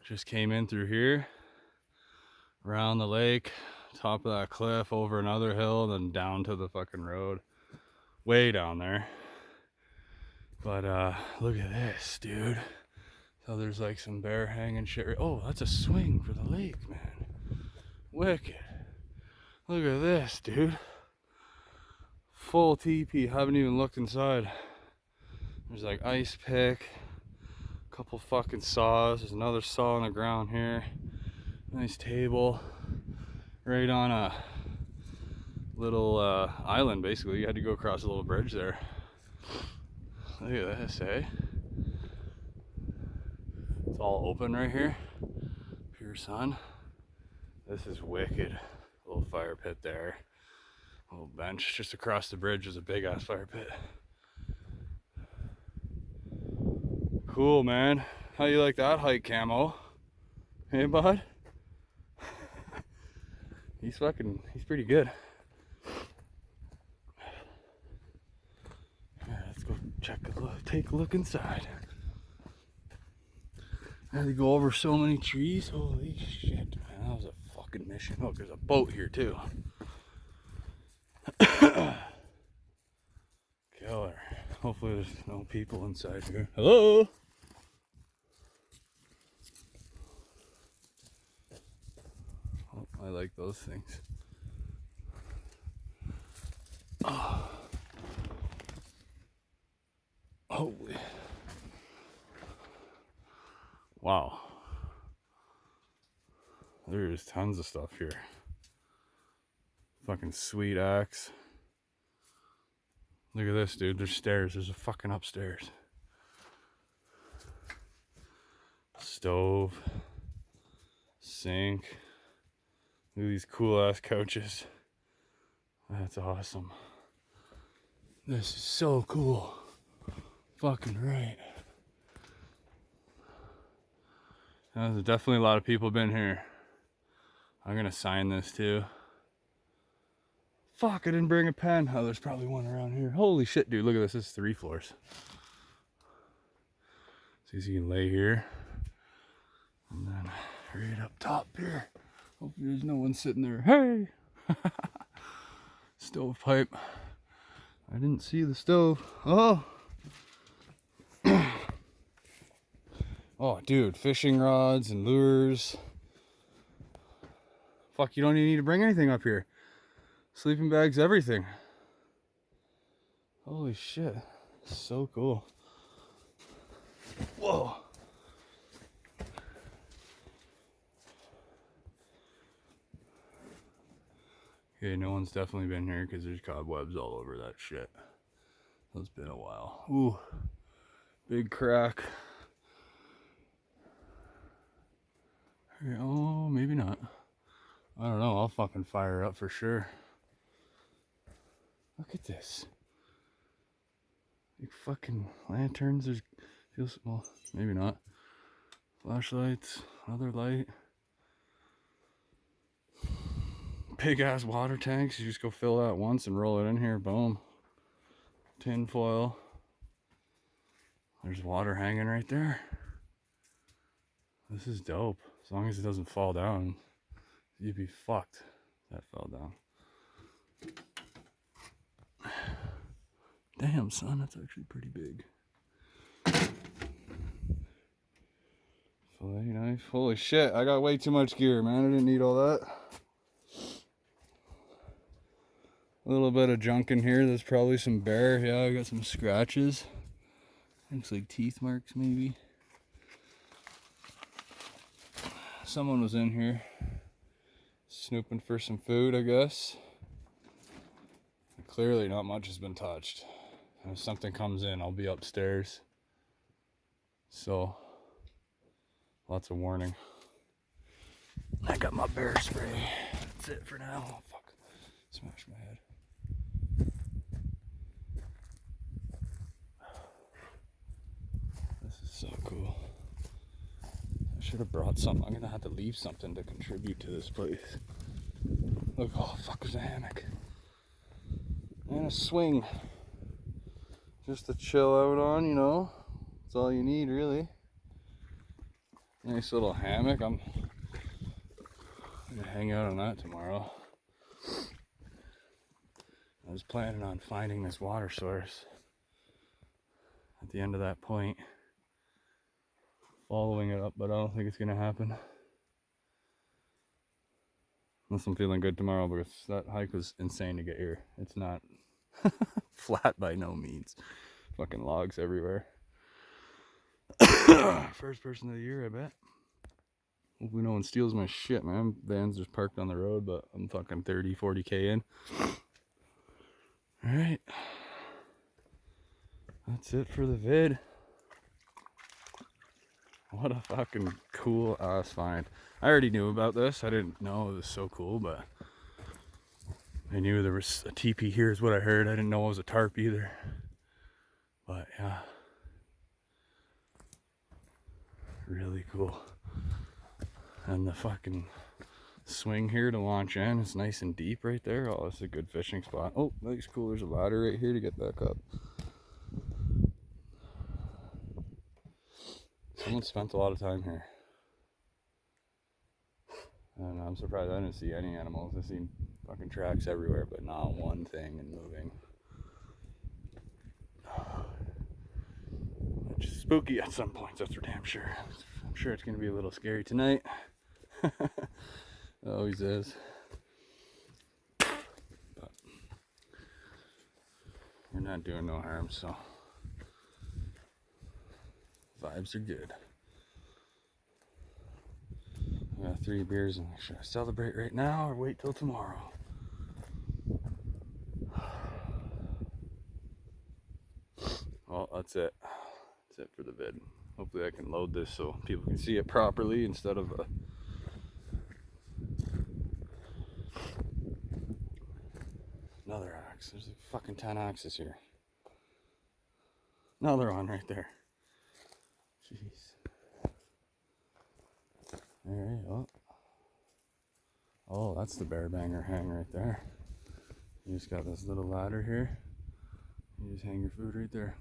Just came in through here, around the lake, top of that cliff, over another hill, then down to the fucking road. Way down there. But look at this, dude. So there's like some bear hanging shit. Oh, that's a swing for the lake, man. Wicked. Look at this, dude. Full teepee. Haven't even looked inside. There's like ice pick, a couple fucking saws. There's another saw on the ground here. Nice table. Right on a little island, basically. You had to go across a little bridge there. Look at this, eh? It's all open right here. Pure sun. This is wicked. Little fire pit there. Little bench. Just across the bridge is a big ass fire pit. Cool, man. How you like that hike, Camo? Hey, bud? He's pretty good. Alright, let's go take a look inside. I had to go over so many trees. Holy shit, man. That was a fucking mission. Oh, there's a boat here too. Killer. Hopefully there's no people inside here. Hello? Oh, I like those things. Oh. Holy. Wow. There's tons of stuff here. Fucking sweet axe. Look at this, dude. There's stairs. There's a fucking upstairs. Stove. Sink. Look at these cool ass couches. That's awesome. This is so cool. Fucking right. There's definitely a lot of people been here. I'm gonna sign this too. Fuck, I didn't bring a pen. Oh, there's probably one around here. Holy shit, dude. Look at this. This is 3 floors. See if you can lay here. And then right up top here. Hopefully there's no one sitting there. Hey! Stovepipe. I didn't see the stove. Oh! Oh, dude. Fishing rods and lures. Fuck, you don't even need to bring anything up here. Sleeping bags, everything. Holy shit. So cool. Whoa. Okay, no one's definitely been here because there's cobwebs all over that shit. It's been a while. Ooh. Big crack. Oh, maybe not. I don't know. I'll fucking fire up for sure. Look at this. Like fucking lanterns. There's feels well, maybe not. Flashlights, another light. Big ass water tanks. You just go fill that once and roll it in here. Boom. Tin foil. There's water hanging right there. This is dope. As long as it doesn't fall down, you'd be fucked if that fell down. Damn, son, that's actually pretty big. Fillet knife. Holy shit, I got way too much gear, man. I didn't need all that. A little bit of junk in here. There's probably some bear. Yeah, I got some scratches. Looks like teeth marks, maybe. Someone was in here snooping for some food, I guess. Clearly not much has been touched. If something comes in, I'll be upstairs. So, lots of warning. I got my bear spray. That's it for now. Oh, fuck. Smashed my head. This is so cool. I should have brought something. I'm gonna have to leave something to contribute to this place. Look, oh fuck, there's a hammock. And a swing. Just to chill out on, you know. That's all you need, really. Nice little hammock. I'm gonna hang out on that tomorrow. I was planning on finding this water source at the end of that point, following it up, but I don't think it's gonna happen. Unless I'm feeling good tomorrow, because that hike was insane to get here. It's not flat by no means. Fucking logs everywhere. First person of the year, I bet. Hopefully no one steals my shit, man. Van's just parked on the road, but I'm fucking 30, 40K in. Alright. That's it for the vid. What a fucking cool ass find. I already knew about this. I didn't know it was so cool, but I knew there was a teepee here is what I heard. I didn't know it was a tarp either. But yeah. Really cool. And the fucking swing here to launch in is nice and deep right there. Oh, it's a good fishing spot. Oh, that's cool. There's a ladder right here to get back up. Someone spent a lot of time here. And I'm surprised I didn't see any animals. I've seen fucking tracks everywhere, but not one thing and moving. Which is spooky at some points, that's for damn sure. I'm sure it's going to be a little scary tonight. It always is. But we're not doing no harm, so vibes are good. I got 3 beers, and should I celebrate right now or wait till tomorrow? Well, that's it. That's it for the vid. Hopefully I can load this so people can see it properly instead of another axe. There's a fucking 10 axes here. Another one right there. Jeez. Alright, oh, that's the bear banger hang right there. You just got this little ladder here. You just hang your food right there.